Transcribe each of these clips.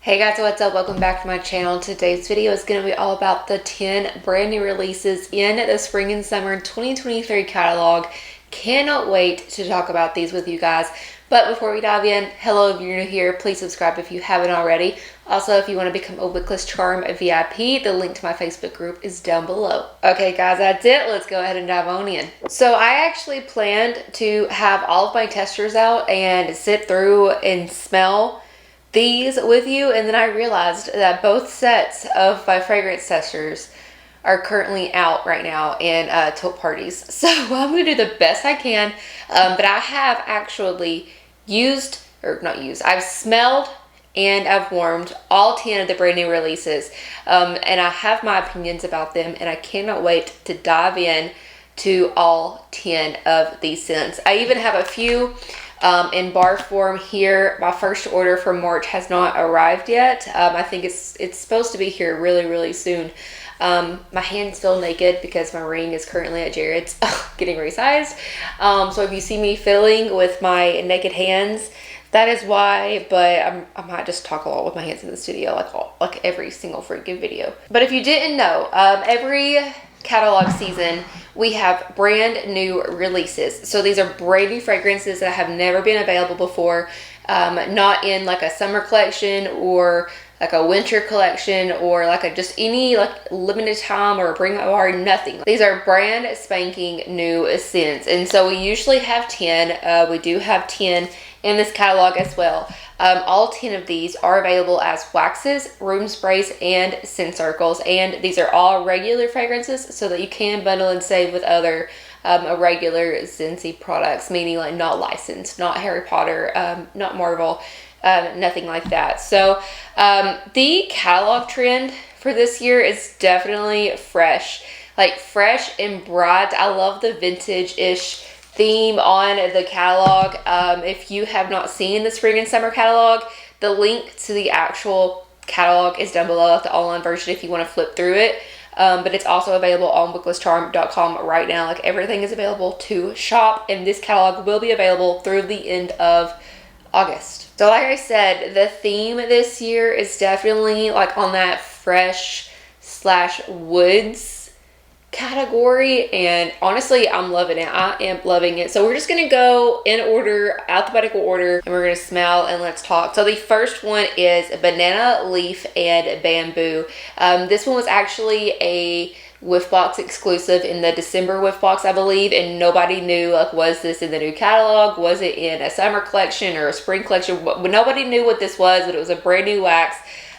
Hey guys, what's up? Welcome back to my channel. Today's video is going to be all about the 10 brand new releases in the spring and summer 2023 catalog. Cannot wait to talk about these with you guys. But before we dive in, hello, if you're new here, please subscribe if you haven't already. Also, if you want to become a Wickless Charm VIP, the link to my Facebook group is down below. Okay guys, that's it. Let's go ahead and dive on in. So I actually planned to have all of my testers out and sit through and smell these with you, and then I realized that both sets of my fragrance testers are currently out right now in tote parties. So I'm going to do the best I can, but I have actually I've smelled and I've warmed all 10 of the brand new releases, and I have my opinions about them, and I cannot wait to dive in to all 10 of these scents. I even have a few in bar form here. My first order for March has not arrived yet. I think it's supposed to be here really soon. My hands feel naked because my ring is currently at Jared's getting resized. So if you see me fiddling with my naked hands, that is why, but I might just talk a lot with my hands in the studio like every single freaking video. But if you didn't know, every catalog season we have brand new releases. So these are brand new fragrances that have never been available before, not in like a summer collection or like a winter collection or like a just any like limited time or a bring up bar, nothing. These are brand spanking new scents, and so we usually have 10. We do have 10 in this catalog as well. All 10 of these are available as waxes, room sprays, and scent circles, and these are all regular fragrances so that you can bundle and save with other regular Scentsy products, meaning like not licensed, not Harry Potter, not Marvel, nothing like that. So the catalog trend for this year is definitely fresh, like fresh and bright. I love the vintage-ish theme on the catalog. If you have not seen the spring and summer catalog, the link to the actual catalog is down below, like the online version if you want to flip through it. But it's also available on wicklesscharm.com right now. Like everything is available to shop, and this catalog will be available through the end of August. So like I said, the theme this year is definitely like on that fresh / woods category, and honestly I'm loving it. I am loving it. So we're just gonna go in order, alphabetical order, and we're gonna smell and let's talk. So the first one is banana leaf and bamboo. This one was actually a whiff box exclusive in the December whiff box, I believe, and nobody knew, like, was this in the new catalog, was it in a summer collection or a spring collection? But nobody knew what this was, but it was a brand new wax.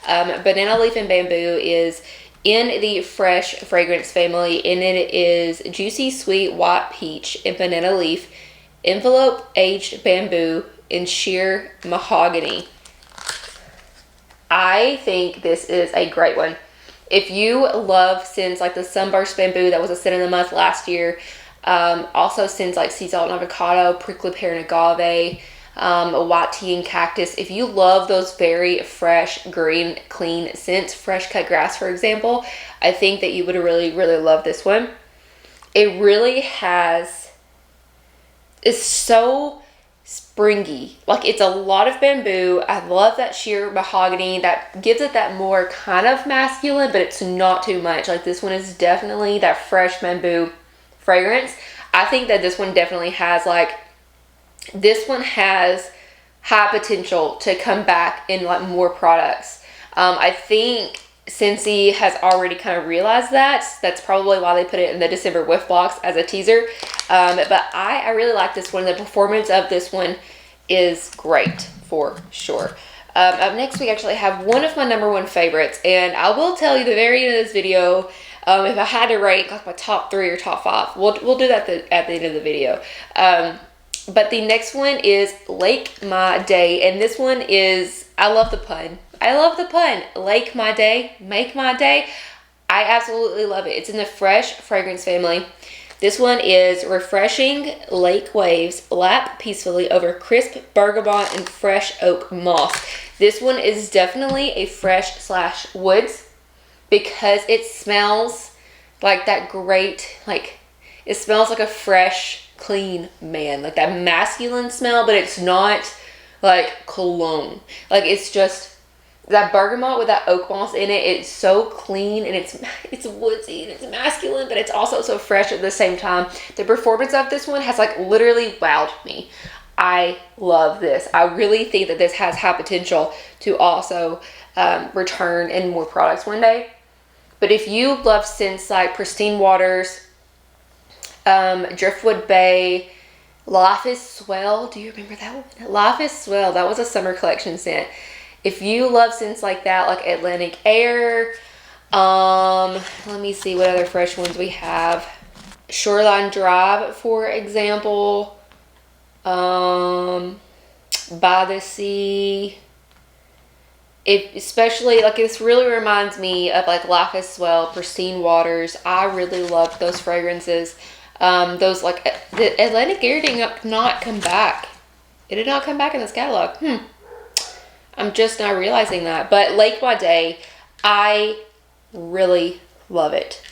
Banana leaf and bamboo is in the fresh fragrance family, and it is juicy sweet white peach and banana leaf, envelope aged bamboo, and sheer mahogany. I think this is a great one. If you love scents like the sunburst bamboo, that was a scent of the month last year, also scents like sea salt and avocado, prickly pear and agave, white tea and cactus. If you love those very fresh, green, clean scents, fresh cut grass for example, I think that you would really love this one. It really it's so springy. Like, it's a lot of bamboo. I love that sheer mahogany that gives it that more kind of masculine, but it's not too much. Like, this one is definitely that fresh bamboo fragrance. I think that this one definitely has this one has high potential to come back in like more products. I think Scentsy has already kind of realized that. That's probably why they put it in the December whiff box as a teaser. But I really like this one. The performance of this one is great for sure. Up next, we actually have one of my #1 favorites, and I will tell you the very end of this video, if I had to rank like my top 3 or top 5, we'll do that at the end of the video. But the next one is Lake My Day, and this one is, I love the pun. I love the pun. Lake My Day, make my day. I absolutely love it. It's in the fresh fragrance family. This one is refreshing lake waves lap peacefully over crisp bergamot and fresh oak moss. This one is definitely a fresh / woods because it smells like that great, like, it smells like a fresh, clean man, like that masculine smell, but it's not like cologne. Like, it's just that bergamot with that oak moss in it. It's so clean and it's woodsy and it's masculine, but it's also so fresh at the same time. The performance of this one has like literally wowed me. I love this. I really think that this has high potential to also return in more products one day. But if you love scents like Pristine Waters, Driftwood Bay, Life is Swell. Do you remember that one? Life is Swell. That was a summer collection scent. If you love scents like that, like Atlantic Air, let me see what other fresh ones we have. Shoreline Drive, for example. By the Sea. Especially, like, this really reminds me of like Life is Swell, Pristine Waters. I really love those fragrances. Those, like, the Atlantic Air did not come back. It did not come back in this catalog. I'm just now realizing that. But Lake by Day, I really love it.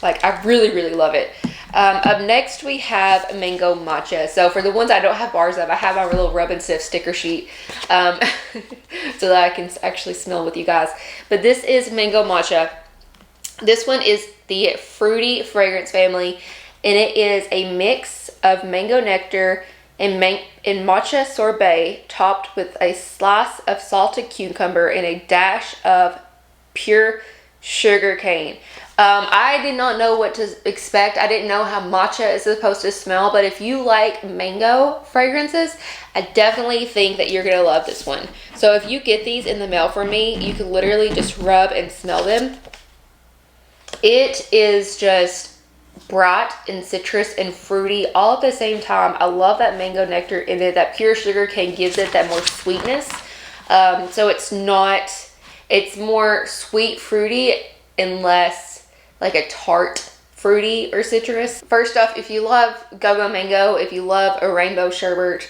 Like, I really, really love it. Up next, we have Mango Matcha. So for the ones I don't have bars of, I have my little rub and sniff sticker sheet so that I can actually smell with you guys. But this is Mango Matcha. This one is the fruity fragrance family, and it is a mix of mango nectar and matcha sorbet topped with a slice of salted cucumber and a dash of pure sugar cane. I did not know what to expect. I didn't know how matcha is supposed to smell, but if you like mango fragrances, I definitely think that you're gonna love this one. So if you get these in the mail from me, you can literally just rub and smell them. It is just bright and citrus and fruity all at the same time. I love that mango nectar in it. That pure sugar cane gives it that more sweetness. So it's more sweet fruity and less like a tart fruity or citrus. First off, if you love go-go mango, if you love a rainbow sherbet,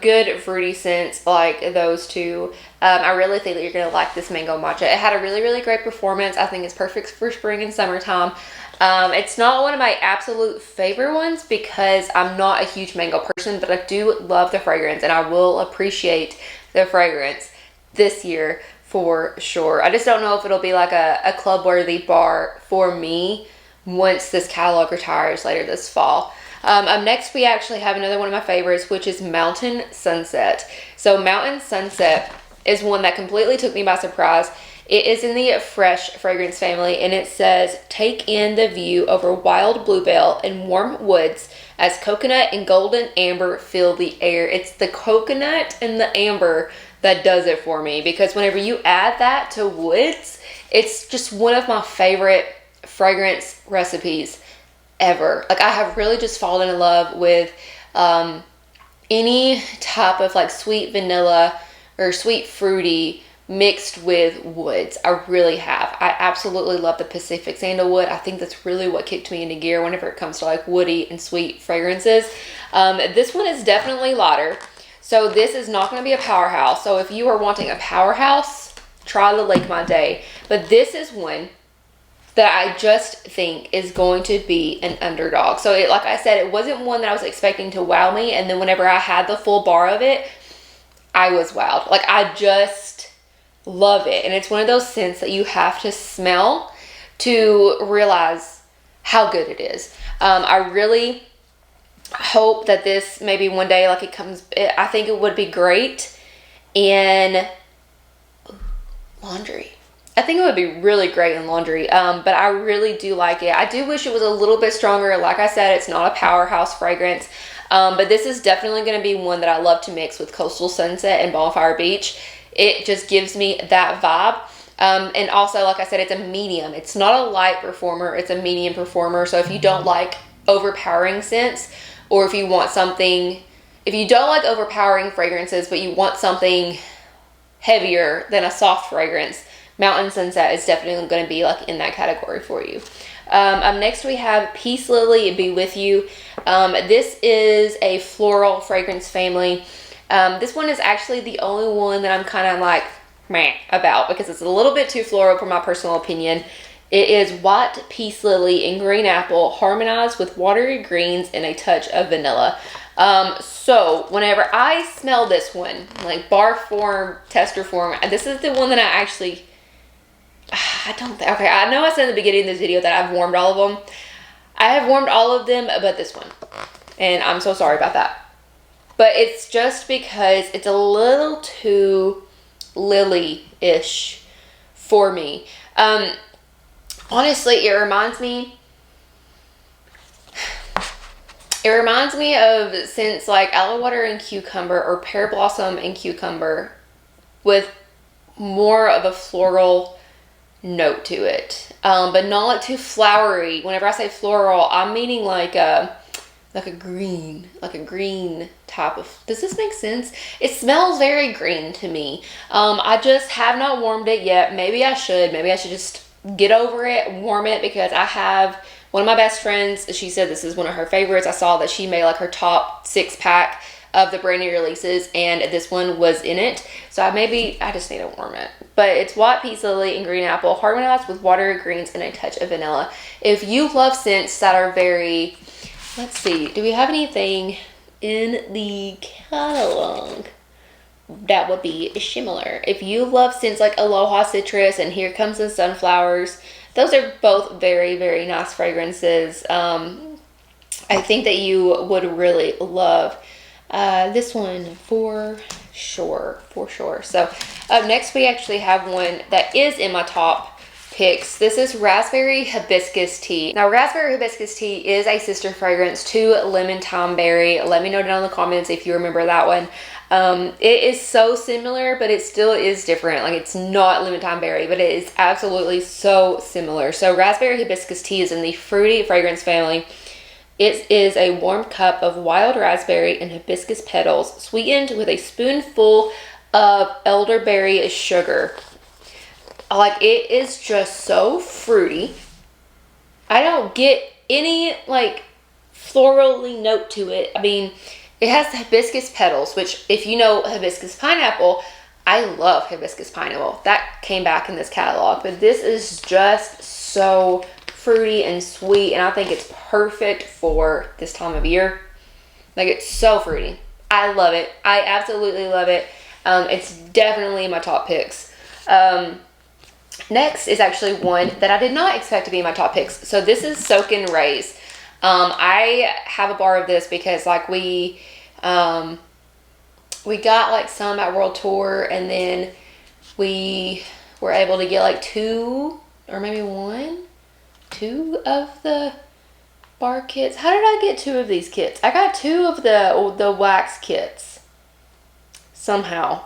good fruity scents like those two, I really think that you're gonna like this Mango Matcha. It had a really, really great performance. I think it's perfect for spring and summertime. It's not one of my absolute favorite ones because I'm not a huge mango person, but I do love the fragrance and I will appreciate the fragrance this year for sure. I just don't know if it'll be like a club-worthy bar for me once this catalog retires later this fall. Up next, we actually have another one of my favorites, which is Mountain Sunset. So Mountain Sunset is one that completely took me by surprise. It is in the fresh fragrance family, and it says, take in the view over wild bluebell and warm woods as coconut and golden amber fill the air. It's the coconut and the amber that does it for me, because whenever you add that to woods, it's just one of my favorite fragrance recipes ever. Like, I have really just fallen in love with any type of like sweet vanilla or sweet fruity mixed with woods. I really have. I absolutely love the Pacific sandalwood. I think that's really what kicked me into gear whenever it comes to like woody and sweet fragrances. This one is definitely lighter. So this is not going to be a powerhouse. So if you are wanting a powerhouse, try the Lake My Day. But this is one that I just think is going to be an underdog. So like I said, it wasn't one that I was expecting to wow me. And then whenever I had the full bar of it, I was wowed. Like, I just love it. And it's one of those scents that you have to smell to realize how good it is. I really hope that this maybe one day, like, it comes, I think it would be great in laundry. I think it would be really great in laundry, but I really do like it. I do wish it was a little bit stronger. Like I said, it's not a powerhouse fragrance, but this is definitely going to be one that I love to mix with Coastal Sunset and Bonfire Beach. It just gives me that vibe. And also, like I said, it's a medium. It's not a light performer. It's a medium performer. So if you don't like overpowering scents, or if you want something, if you don't like overpowering fragrances, but you want something heavier than a soft fragrance, Mountain Sunset is definitely going to be like in that category for you. Up next, we have Peace Lily Be With You. This is a floral fragrance family. This one is actually the only one that I'm kind of like meh about, because it's a little bit too floral for my personal opinion. It is white peace lily and green apple harmonized with watery greens and a touch of vanilla. So whenever I smell this one, like bar form, tester form, this is the one that I actually, okay, I know I said in the beginning of this video that I've warmed all of them. I have warmed all of them, but this one. And I'm so sorry about that. But it's just because it's a little too lily-ish for me. Honestly, it reminds me of scents like aloe water and cucumber or pear blossom and cucumber with more of a floral note to it, but not like too flowery. Whenever I say floral, I'm meaning like a green type of, does this make sense? It smells very green to me. I just have not warmed it yet. Maybe I should just get over it, warm it, because I have one of my best friends, she said this is one of her favorites. I saw that she made like her top 6-pack of the brand new releases, and this one was in it. So I just need to warm it. But it's white peace lily and green apple harmonized with watery greens and a touch of vanilla. If you love scents that are very, let's see, do we have anything in the catalog that would be similar? If you love scents like Aloha Citrus and Here Comes the Sunflowers, those are both very, very nice fragrances. I think that you would really love this one for sure. So up next we actually have one that is in my top picks. This is Raspberry Hibiscus Tea. Now, Raspberry Hibiscus Tea is a sister fragrance to Lemon Thyme Berry. Let me know down in the comments if you remember that one. It is so similar, but it still is different. Like, it's not Lemon Thyme Berry, but it is absolutely so similar. So Raspberry Hibiscus Tea is in the fruity fragrance family. It is a warm cup of wild raspberry and hibiscus petals, sweetened with a spoonful of elderberry sugar. Like, it is just so fruity. I don't get any like florally note to it. I mean, it has the hibiscus petals, which, if you know hibiscus pineapple, I love hibiscus pineapple. That came back in this catalog, but this is just so fruity and sweet, and I think it's perfect for this time of year. Like, it's so fruity. I love it. I absolutely love it. It's definitely in my top picks. Next is actually one that I did not expect to be in my top picks. So this is Soak and Raise. I have a bar of this because like we got like some at World Tour, and then we were able to get like 2 or maybe 2 of the bar kits. How did I get 2 of these kits? I got 2 of the wax kits somehow.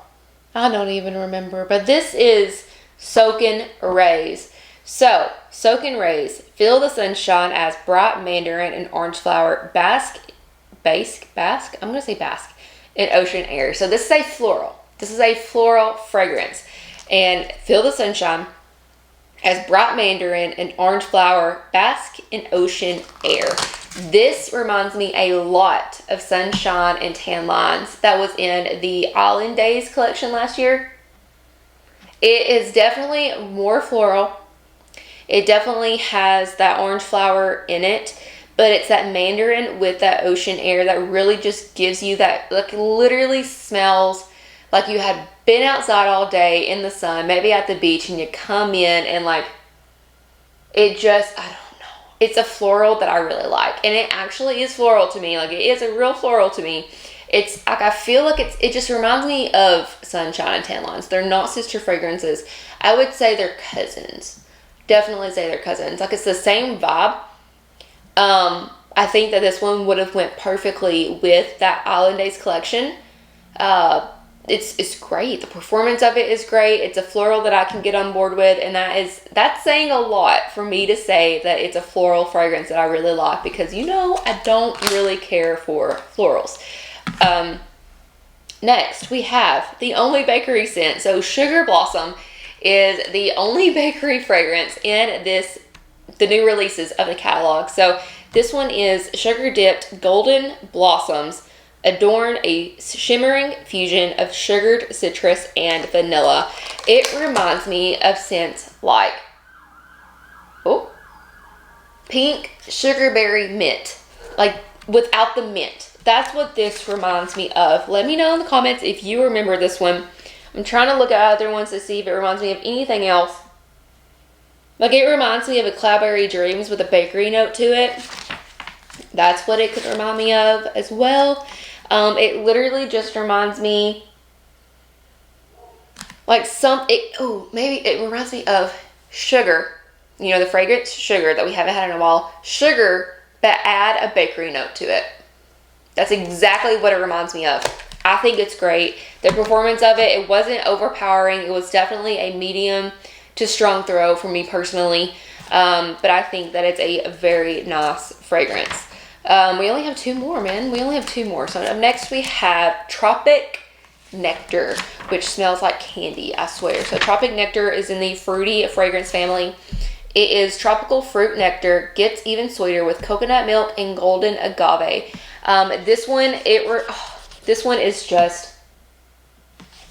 I don't even remember, but this is Soak and Raise. So, Soak and Raise. Feel the sunshine as bright mandarin and orange flower bask in ocean air. So this is a floral. This is a floral fragrance. And feel the sunshine as bright mandarin and orange flower bask in ocean air. This reminds me a lot of Sunshine and Tan Lines that was in the Island Days collection last year. It is definitely more floral. It definitely has that orange flower in it, but it's that mandarin with that ocean air that really just gives you that, like, literally smells like you had been outside all day in the sun, maybe at the beach, and you come in and like, it just, I don't know. It's a floral that I really like, and it actually is floral to me. Like, it is a real floral to me. It's like, I feel like it just reminds me of Sunshine and Tan Lines. They're not sister fragrances. I would say they're cousins. Definitely say they're cousins. Like, it's the same vibe. I think that this one would have went perfectly with that Island Days collection. It's great. The performance of it is great. It's a floral that I can get on board with, and that's saying a lot for me to say that it's a floral fragrance that I really like, because, you know, I don't really care for florals. Next, we have the only bakery scent. So Sugar Blossom is the only bakery fragrance in the new releases of the catalog. So this one is sugar dipped golden blossoms adorn a shimmering fusion of sugared citrus and vanilla. It reminds me of scents like oh, pink sugarberry mint, like without the mint. That's what this reminds me of. Let me know in the comments if you remember this one. I'm trying to look at other ones to see if it reminds me of anything else. Like, it reminds me of a Cloudberry Dreams with a bakery note to it. That's what it could remind me of as well. It literally just reminds me like maybe it reminds me of sugar. You know, the fragrance sugar that we haven't had in a while. Sugar that add a bakery note to it. That's exactly what it reminds me of. I think it's great. The performance of it, it wasn't overpowering. It was definitely a medium to strong throw for me personally. But I think that it's a very nice fragrance. We only have 2 more, man. We only have 2 more. So up next we have Tropic Nectar, which smells like candy, I swear. So Tropic Nectar is in the fruity fragrance family. It is tropical fruit nectar, gets even sweeter with coconut milk and golden agave. This one is just,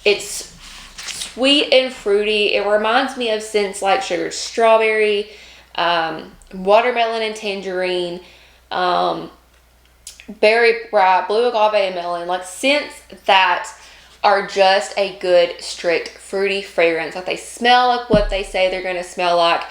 it's sweet and fruity. It reminds me of scents like sugared strawberry, watermelon and tangerine, berry bright, blue agave and melon, like scents that are just a good strict fruity fragrance. Like, they smell like what they say they're going to smell like.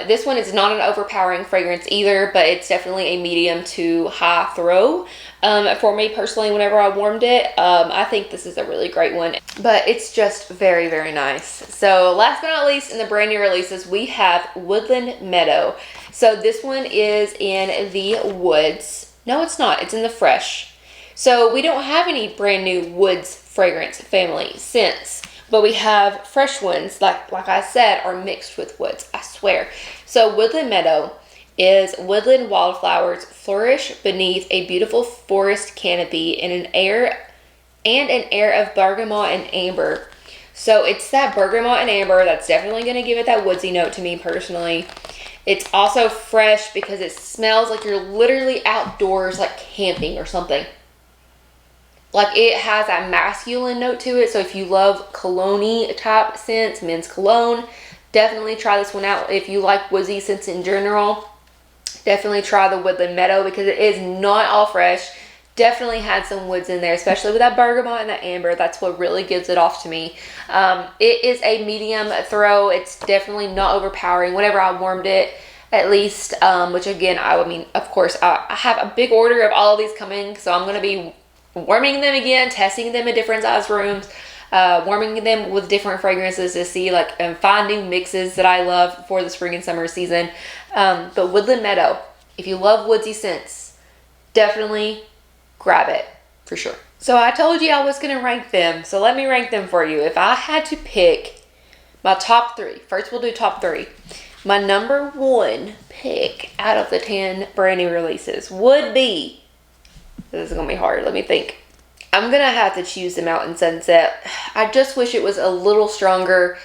This one is not an overpowering fragrance either, but it's definitely a medium to high throw. For me personally, whenever I warmed it, I think this is a really great one, but it's just very, very nice. So last but not least, in the brand new releases, we have Woodland Meadow. So this one is in the woods. No, it's not. It's in the fresh. So we don't have any brand new woods fragrance family scents, but we have fresh ones, like I said, are mixed with woods, I swear. So Woodland Meadow is woodland wildflowers flourish beneath a beautiful forest canopy in an air of bergamot and amber. So it's that bergamot and amber that's definitely going to give it that woodsy note to me personally. It's also fresh because it smells like you're literally outdoors, like camping or something. Like, it has that masculine note to it. So if you love cologne-y type scents, men's cologne, definitely try this one out. If you like woodsy scents in general, definitely try the Woodland Meadow because it is not all fresh. Definitely had some woods in there, especially with that bergamot and that amber. That's what really gives it off to me. It is a medium throw. It's definitely not overpowering. Whenever I warmed it, at least, which again, I mean, of course, I have a big order of all of these coming, so I'm going to be warming them again, testing them in different size rooms, warming them with different fragrances to see, like, and find new mixes that I love for the spring and summer season. But Woodland Meadow, if you love woodsy scents, definitely grab it for sure. So I told you I was going to rank them, so let me rank them for you. If I had to pick my top 3, first we'll do top 3. My number 1 pick out of the 10 brand new releases would be, this is going to be hard, let me think. I'm going to have to choose the Mountain Sunset. I just wish it was a little stronger,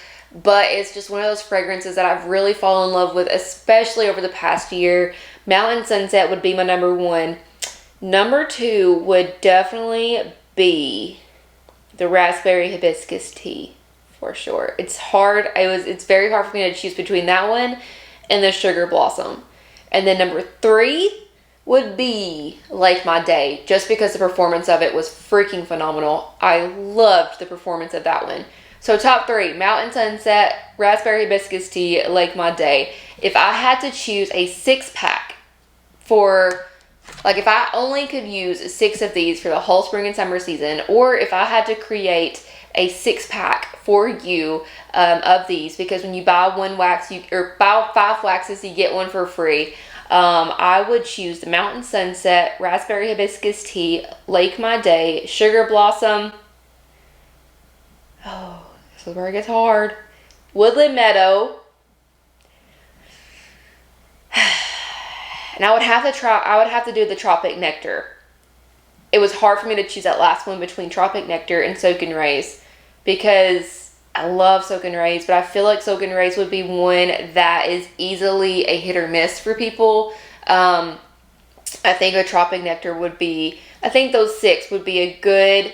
but it's just one of those fragrances that I've really fallen in love with, especially over the past year. Mountain Sunset would be my number 1. Number 2 would definitely be the Raspberry Hibiscus Tea, for sure. It's hard. It's very hard for me to choose between that one and the Sugar Blossom. And then number 3 would be Like My Day, just because the performance of it was freaking phenomenal. I loved the performance of that one. So top 3, Mountain Sunset, Raspberry Hibiscus Tea, Like My Day. If I had to choose a 6-pack for, like, if I only could use 6 of these for the whole spring and summer season, or if I had to create a 6-pack for you of these, because when you buy 1 wax, or buy 5 waxes, you get 1 for free. I would choose the Mountain Sunset, Raspberry Hibiscus Tea, Like My Day, Sugar Blossom. Oh, this is where it gets hard. Woodland Meadow. And I would have to do the Tropic Nectar. It was hard for me to choose that last one between Tropic Nectar and Soak and Raise, because I love Soak and Raise, but I feel like Soak and Raise would be one that is easily a hit or miss for people. I think a Tropic Nectar would be, I think those 6 would be a good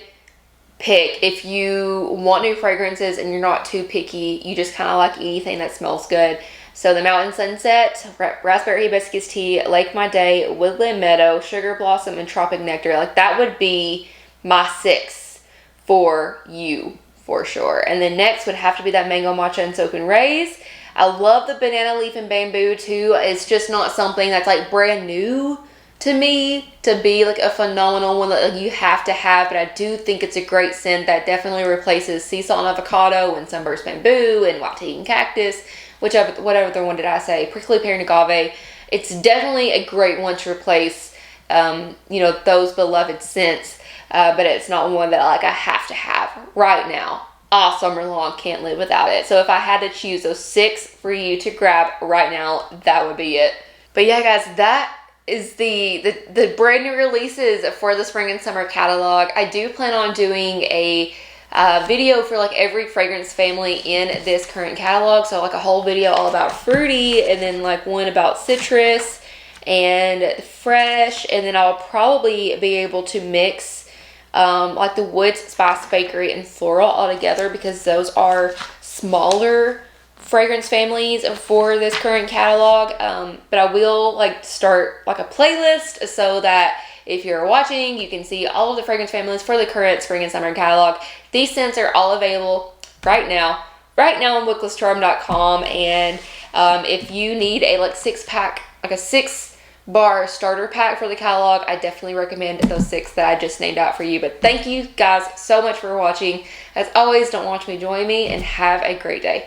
pick if you want new fragrances and you're not too picky. You just kind of like anything that smells good. So the Mountain Sunset, Raspberry Hibiscus Tea, Lake My Day, Woodland Meadow, Sugar Blossom, and Tropic Nectar. Like that would be my 6 for you for sure. And then next would have to be that Mango Matcha and Soak and Raise. I love the Banana Leaf and Bamboo too. It's just not something that's like brand new to me to be like a phenomenal one that you have to have, but I do think it's a great scent that definitely replaces sea salt and avocado and sunburst bamboo and white tea and cactus, whatever the one did I say, prickly pear and agave. It's definitely a great one to replace you know, those beloved scents, but it's not one that I have to have right now all summer long. Can't live without it. So if I had to choose those 6 for you to grab right now, that would be it. But yeah guys, that is the brand new releases for the spring and summer catalog. I do plan on doing a video for like every fragrance family in this current catalog. So like a whole video all about fruity, and then like one about citrus and fresh, and then I'll probably be able to mix like the Woods, Spice, Bakery, and Floral all together, because those are smaller fragrance families for this current catalog. But I will like start like a playlist so that if you're watching, you can see all of the fragrance families for the current spring and summer catalog. These scents are all available right now on wicklesscharm.com. And if you need a like 6-pack, like a 6-bar starter pack for the catalog, I definitely recommend those 6 that I just named out for you. But thank you guys so much for watching. As always, don't watch me, join me, and have a great day.